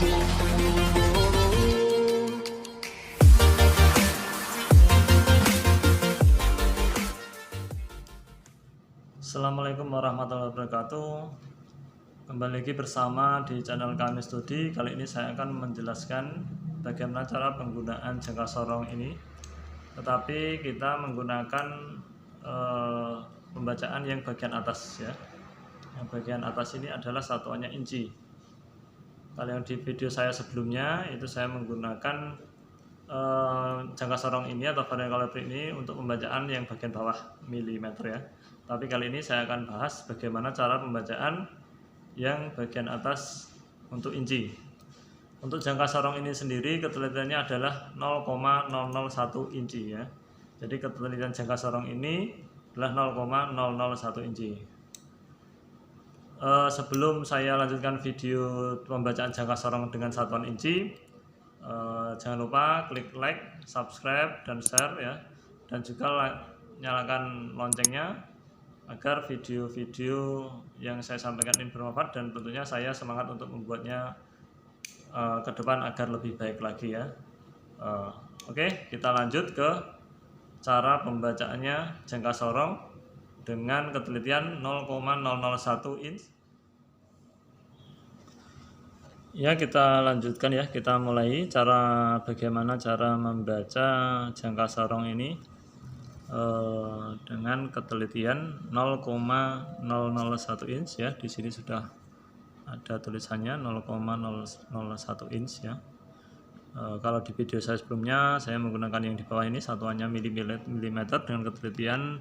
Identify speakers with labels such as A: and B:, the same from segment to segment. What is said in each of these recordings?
A: Assalamualaikum warahmatullahi wabarakatuh. Kembali lagi bersama di channel kami studi. Kali ini saya akan menjelaskan bagaimana cara penggunaan jangka sorong ini, tetapi kita menggunakan pembacaan yang bagian atas ya. Yang bagian atas ini adalah satuannya inci. Kalau yang di video saya sebelumnya itu saya menggunakan jangka sorong ini atau varian kaliber ini untuk pembacaan yang bagian bawah milimeter ya. Tapi kali ini saya akan bahas bagaimana cara pembacaan yang bagian atas untuk inci. Untuk jangka sorong ini sendiri ketelitiannya adalah 0,001 inci ya. Jadi ketelitian jangka sorong ini adalah 0,001 inci. Sebelum saya lanjutkan video pembacaan jangka sorong dengan satuan inci, jangan lupa klik like, subscribe, dan share ya, dan juga nyalakan loncengnya agar video-video yang saya sampaikan ini bermanfaat, dan tentunya saya semangat untuk membuatnya ke depan agar lebih baik lagi ya. Oke, kita lanjut ke cara pembacaannya jangka sorong dengan ketelitian 0,001 inch. Ya, kita lanjutkan ya, kita mulai bagaimana cara membaca jangka sorong ini dengan ketelitian 0,001 inch ya. Di sini sudah ada tulisannya 0,001 inch ya. Kalau di video saya sebelumnya saya menggunakan yang di bawah ini, satuannya milimeter dengan ketelitian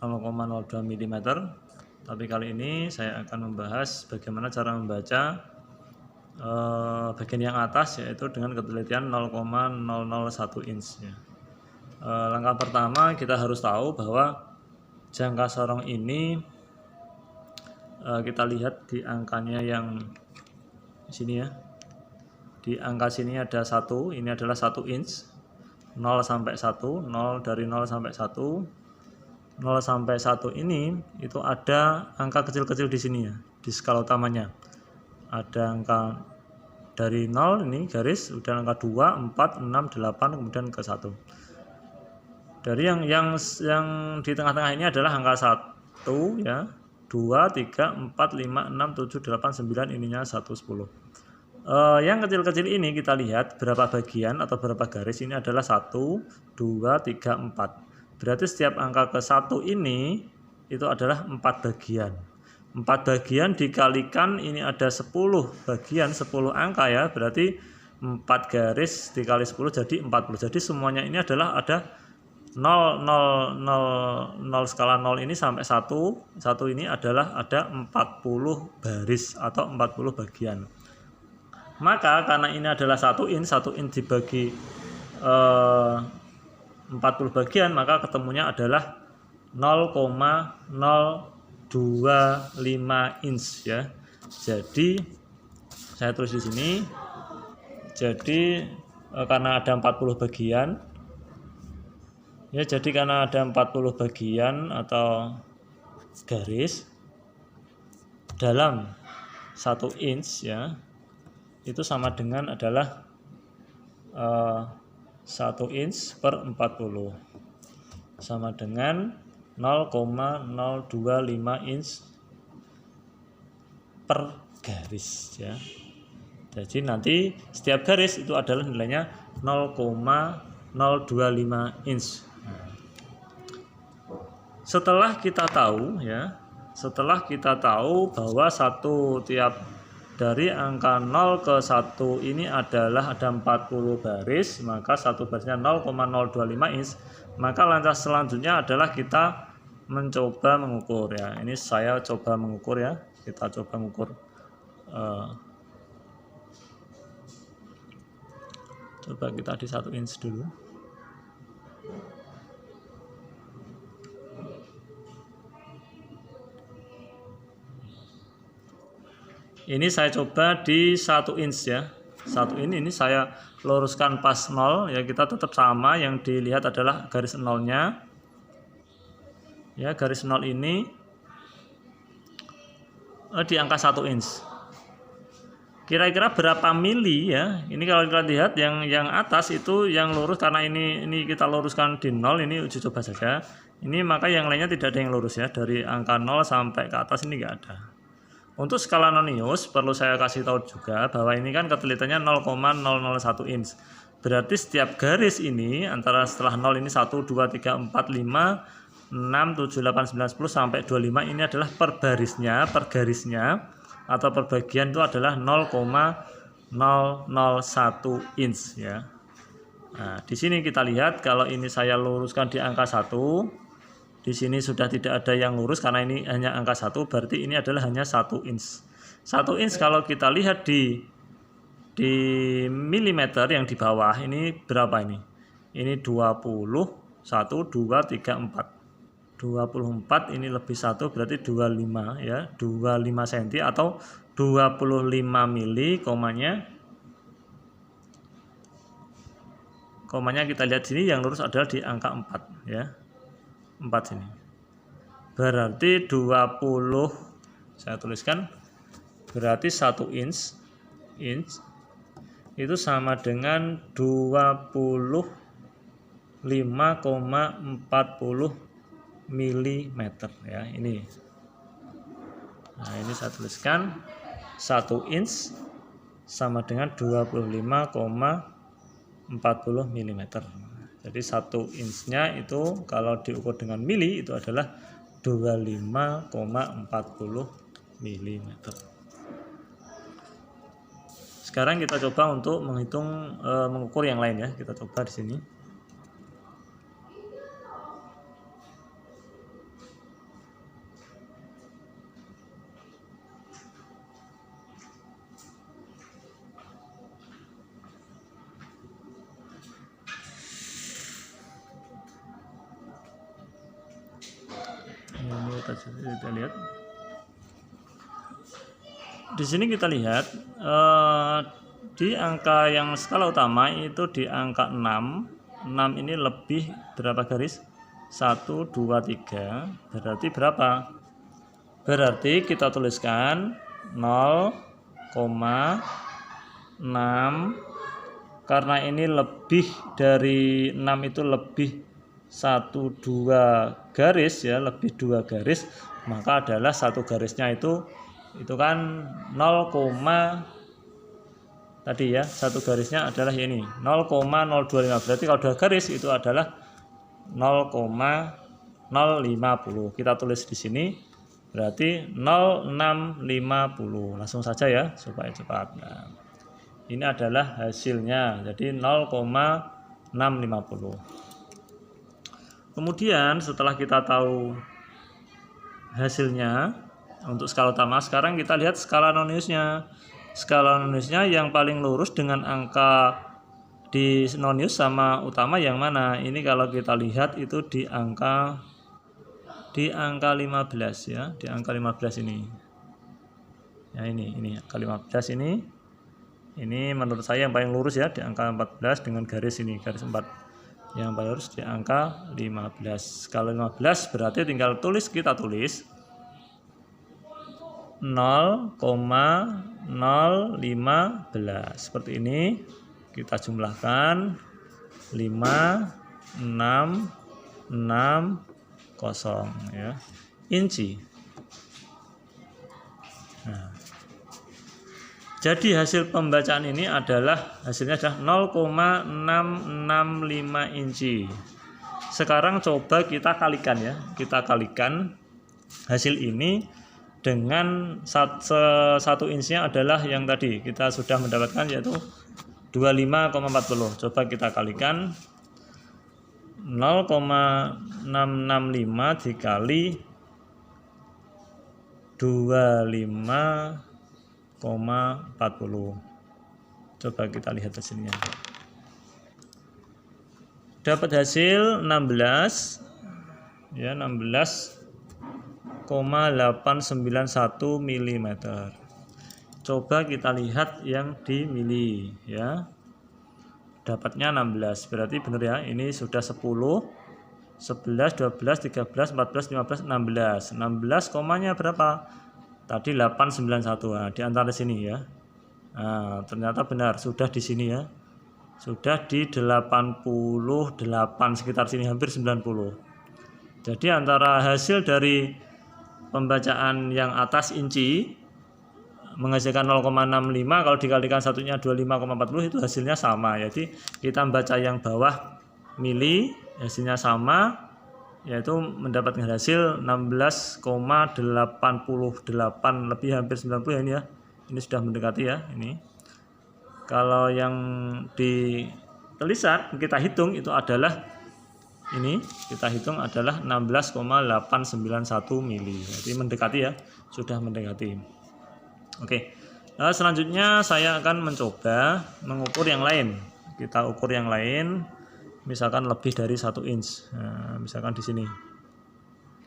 A: 0,02 mm. Tapi kali ini saya akan membahas bagaimana cara membaca bagian yang atas, yaitu dengan ketelitian 0,001 inch ya. Langkah pertama kita harus tahu bahwa jangka sorong ini kita lihat di angkanya yang di sini ya. Di angka sini ada 1, ini adalah 1 inch. 0 sampai 1, 0 dari 0 sampai 1. 0 sampai 1 ini itu ada angka kecil-kecil di sini ya, di skala utamanya. Ada angka dari 0 ini garis, udah angka 2, 4, 6, 8, kemudian ke 1. Dari yang di tengah-tengah ini adalah angka 1 ya, 2, 3, 4, 5, 6, 7, 8, 9, ininya 1, 10. Yang kecil-kecil ini kita lihat berapa bagian atau berapa garis, ini adalah 1, 2, 3, 4. Berarti setiap angka ke 1 ini itu adalah 4 bagian. 4 bagian dikalikan ini ada 10 bagian, 10 angka ya, berarti 4 garis dikali 10 jadi 40. Jadi semuanya ini adalah ada 0, 0, 0, 0 skala 0 ini sampai 1 ini adalah ada 40 baris atau 40 bagian. Maka karena ini adalah 1 inch dibagi 40 bagian, maka ketemunya adalah 0,025 inch ya. Jadi saya tulis di sini. Jadi karena ada 40 bagian ya, jadi karena ada 40 bagian atau garis dalam 1 inch ya, itu sama dengan adalah 1 inch per 40 sama dengan 0,025 inch per garis ya. Jadi nanti setiap garis itu adalah nilainya 0,025 inch. Setelah kita tahu bahwa tiap dari angka 0 ke 1 ini adalah ada 40 baris, maka satu barisnya 0,025 inch. Maka langkah selanjutnya adalah kita mencoba mengukur ya. Ini saya coba mengukur ya. Kita coba mengukur. Coba kita di 1 inch dulu. Ini saya coba di 1 inch ya. 1 ini saya luruskan pas 0 ya, kita tetap sama, yang dilihat adalah garis 0-nya. Ya, garis 0 ini di angka 1 inch. kira-kira berapa mili ya. Ini kalau kita lihat yang atas itu yang lurus, karena ini kita luruskan di 0, ini uji coba saja. Ini maka yang lainnya tidak ada yang lurus ya, dari angka 0 sampai ke atas ini enggak ada. Untuk skala nonius perlu saya kasih tahu juga bahwa ini kan ketelitiannya 0,001 inch. Berarti setiap garis ini antara setelah 0 ini 1, 2, 3, 4, 5, 6, 7, 8, 9, 10 sampai 25 ini adalah per barisnya, per garisnya atau per bagian itu adalah 0,001 inch ya. Nah, di sini kita lihat kalau ini saya luruskan di angka 1, di sini sudah tidak ada yang lurus karena ini hanya angka 1, berarti ini adalah hanya 1 inch. 1 inch kalau kita lihat di milimeter yang di bawah ini berapa ini? Ini 20, 1, 2, 3, 4. 24 ini lebih 1 berarti 25 ya, 25 cm atau 25 mili, komanya kita lihat sini yang lurus adalah di angka 4 ya. 4 sini. Berarti 20, saya tuliskan, berarti 1 inch itu sama dengan 25,40 milimeter ya, ini. Nah, ini saya tuliskan 1 inch sama dengan 25,40 milimeter. Jadi 1 inchnya itu kalau diukur dengan mili itu adalah 25,40 milimeter. Sekarang kita coba untuk menghitung mengukur yang lain ya. Kita coba di sini. Kita lihat di sini, kita lihat di angka yang skala utama itu di angka 6 ini lebih berapa garis? 1, 2, 3. Berarti berapa? Berarti kita tuliskan 0,6, karena ini lebih dari 6 itu lebih 1, 2 garis ya, lebih 2 garis, maka adalah satu garisnya itu kan 0, tadi ya, satu garisnya adalah ini 0,025. Berarti kalau 2 garis itu adalah 0,050. Kita tulis di sini berarti 0,650. Langsung saja ya supaya cepat. Nah, ini adalah hasilnya, jadi 0,650. Kemudian setelah kita tahu hasilnya untuk skala utama, sekarang kita lihat skala noniusnya. Skala noniusnya yang paling lurus dengan angka di nonius sama utama yang mana? Ini kalau kita lihat itu di angka 15 ya, di angka 15 ini. Ya, ini angka 15 ini. Ini menurut saya yang paling lurus ya, di angka 14 dengan garis ini, garis 4. Yang paling lurus di angka 15. Kalau 15 berarti tinggal kita tulis 0,015 seperti ini. Kita jumlahkan 5, 6, 6, 0 ya, inci. Nah, jadi hasil pembacaan ini hasilnya adalah 0,665 inci. Sekarang coba kita kalikan ya. Kita kalikan hasil ini dengan 1 inchnya adalah yang tadi kita sudah mendapatkan, yaitu 25,40. Coba kita kalikan 0,665 dikali 25,40. Coba kita lihat hasilnya. Dapat hasil 16 ya, 16,891 mm. Coba kita lihat yang di mili ya. Dapatnya 16. Berarti benar ya. Ini sudah 10, 11, 12, 13, 14, 15, 16. 16 komanya berapa? Tadi 891. Nah, di antara sini ya. Nah, ternyata benar, sudah di sini ya. Sudah di 88 sekitar sini, hampir 90. Jadi antara hasil dari pembacaan yang atas inci menghasilkan 0,65, kalau dikalikan satunya 25,40 itu hasilnya sama. Jadi kita baca yang bawah mili, hasilnya sama, yaitu mendapatkan hasil 16,88, lebih hampir 90 ya ini ya. Ini sudah mendekati ya ini. Kalau yang di tulisan kita hitung itu adalah ini, kita hitung adalah 16,891 mili. Jadi mendekati ya, sudah mendekati. Oke. Nah, selanjutnya saya akan mencoba mengukur yang lain. Kita ukur yang lain, misalkan lebih dari 1 inch. Nah, misalkan di sini.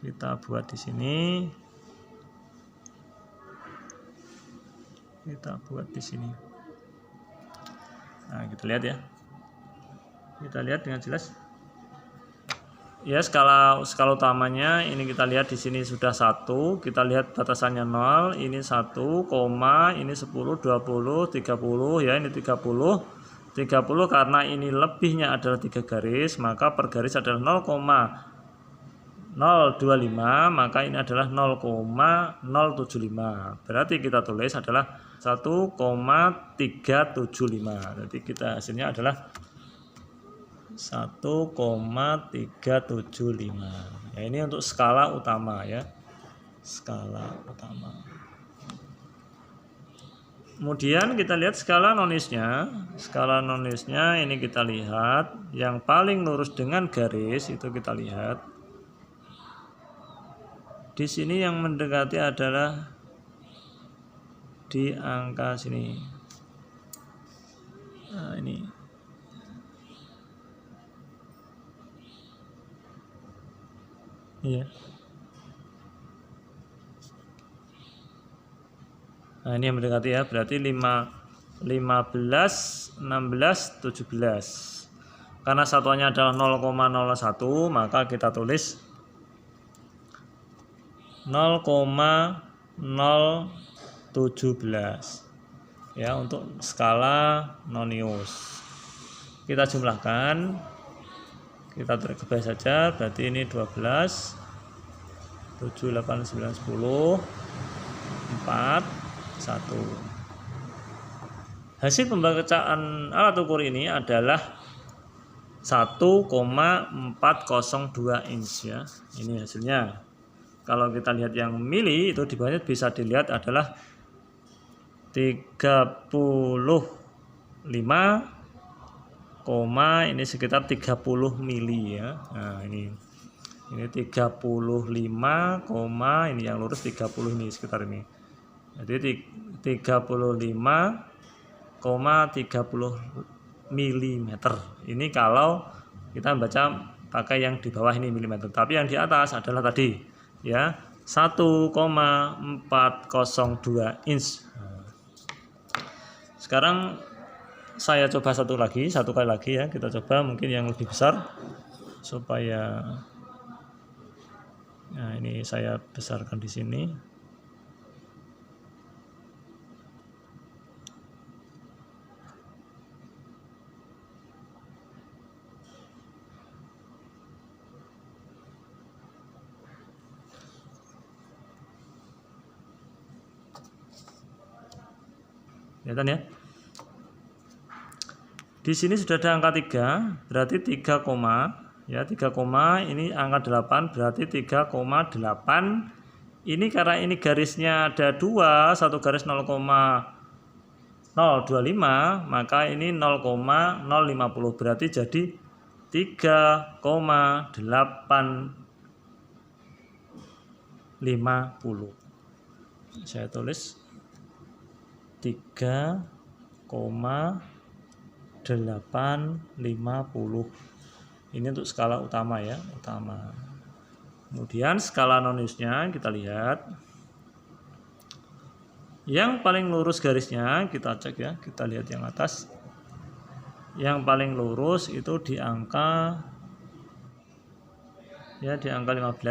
A: Kita buat di sini. Kita buat di sini. Nah, kita lihat ya. Kita lihat dengan jelas. Ya, skala utamanya ini kita lihat di sini sudah 1. Kita lihat batasannya 0, ini 1, ini 10, 20, 30 ya, ini 30. 30 karena ini lebihnya adalah 3 garis, maka per garis adalah 0,025, maka ini adalah 0,075. Berarti kita tulis adalah 1,375. Jadi kita hasilnya adalah 1,375. Ya, ini untuk skala utama ya. Skala utama. Kemudian kita lihat skala nonisnya. Skala nonisnya ini kita lihat yang paling lurus dengan garis itu kita lihat. Di sini yang mendekati adalah di angka sini. Nah, ini. Iya. Nah, ini yang mendekati ya, berarti 15, 16, 17. Karena satuannya adalah 0,01, maka kita tulis 0,017 ya untuk skala nonius. Kita jumlahkan, kita terkebas saja, berarti ini 12, 7, 8, 9, 10, 4, 1. Hasil pembacaan alat ukur ini adalah 1,402 inch ya. Ini hasilnya. Kalau kita lihat yang mili itu di bawahnya bisa dilihat adalah 35, ini sekitar 30 mili ya. Nah, ini 35, ini yang lurus 30 ini sekitar ini. Jadi 35,30 mm. Ini kalau kita baca pakai yang di bawah ini milimeter. Tapi yang di atas adalah tadi ya 1,402 inch. Sekarang saya coba satu kali lagi ya. Kita coba mungkin yang lebih besar supaya. Nah, ini saya besarkan di sini. Kelihatan ya. Di sini sudah ada angka 3, berarti 3, ya 3, ini angka 8 berarti 3,8. Ini karena ini garisnya ada 2, satu garis 0,025, maka ini 0,050 berarti jadi 3,850. Saya tulis 3,850. Ini untuk skala utama ya, utama. Kemudian skala noniusnya kita lihat. Yang paling lurus garisnya kita cek ya, kita lihat yang atas. Yang paling lurus itu di angka 15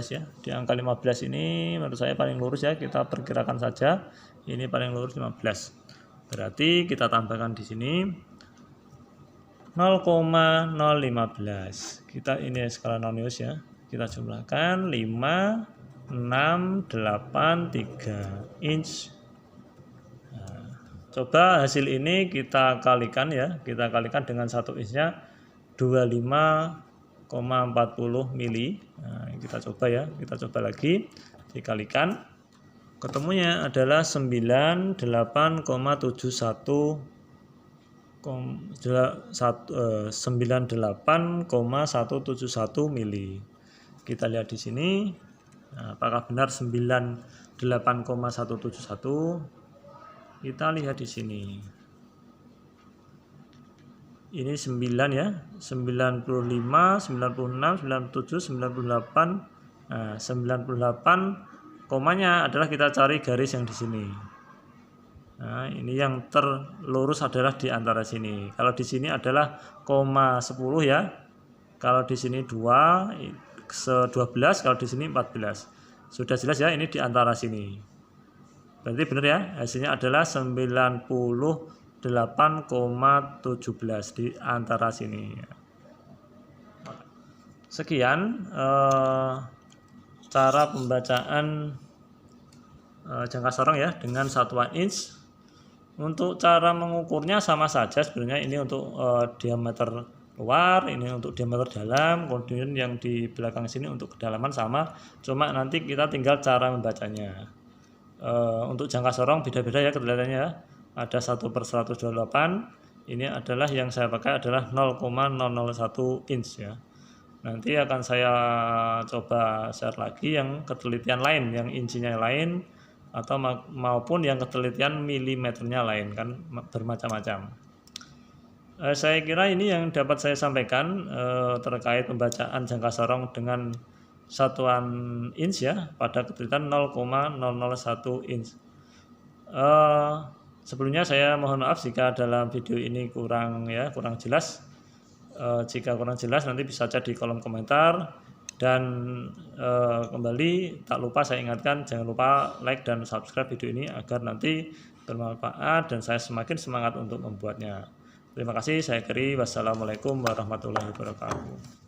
A: ya. Di angka 15 ini menurut saya paling lurus ya, kita perkirakan saja ini paling lurus 15. Berarti kita tambahkan di sini 0,015. Kita ini skala Nonius ya. Kita jumlahkan 5, 6, 8, 3 inch. Nah, coba hasil ini kita kalikan ya. Kita kalikan dengan 1 inchnya 25,40 mili. Nah, kita coba ya. Kita coba lagi dikalikan. Ketemunya adalah 98,71 98,171 mili. Kita lihat di sini, nah, apakah benar 98,171? Kita lihat di sini. Ini 9 ya, 95, 96, 97, 98. Nah, 98 komanya adalah kita cari garis yang di sini. Nah, ini yang terlurus adalah di antara sini. Kalau di sini adalah koma 10 ya. Kalau di sini 2, 12, kalau di sini 14. Sudah jelas ya, ini di antara sini. Berarti benar ya, hasilnya adalah 98,17 di antara sini. Sekian cara pembacaan jangka sorong ya dengan satuan inch. Untuk cara mengukurnya sama saja sebenarnya, ini untuk diameter luar, ini untuk diameter dalam, kemudian yang di belakang sini untuk kedalaman sama, cuma nanti kita tinggal cara membacanya. Untuk jangka sorong beda-beda ya keterangannya. Ada 1/128. Ini adalah yang saya pakai adalah 0,001 inch ya. Nanti akan saya coba share lagi yang ketelitian lain, yang inchinya lain, atau maupun yang ketelitian milimeternya lain, kan bermacam-macam. Saya kira ini yang dapat saya sampaikan terkait pembacaan jangka sorong dengan satuan inch ya, pada ketelitian 0,001 inch. Sebelumnya saya mohon maaf jika dalam video ini kurang jelas. Jika kurang jelas nanti bisa chat di kolom komentar. Dan kembali tak lupa saya ingatkan, jangan lupa like dan subscribe video ini agar nanti bermanfaat dan saya semakin semangat untuk membuatnya. Terima kasih, saya akhiri. Wassalamualaikum warahmatullahi wabarakatuh.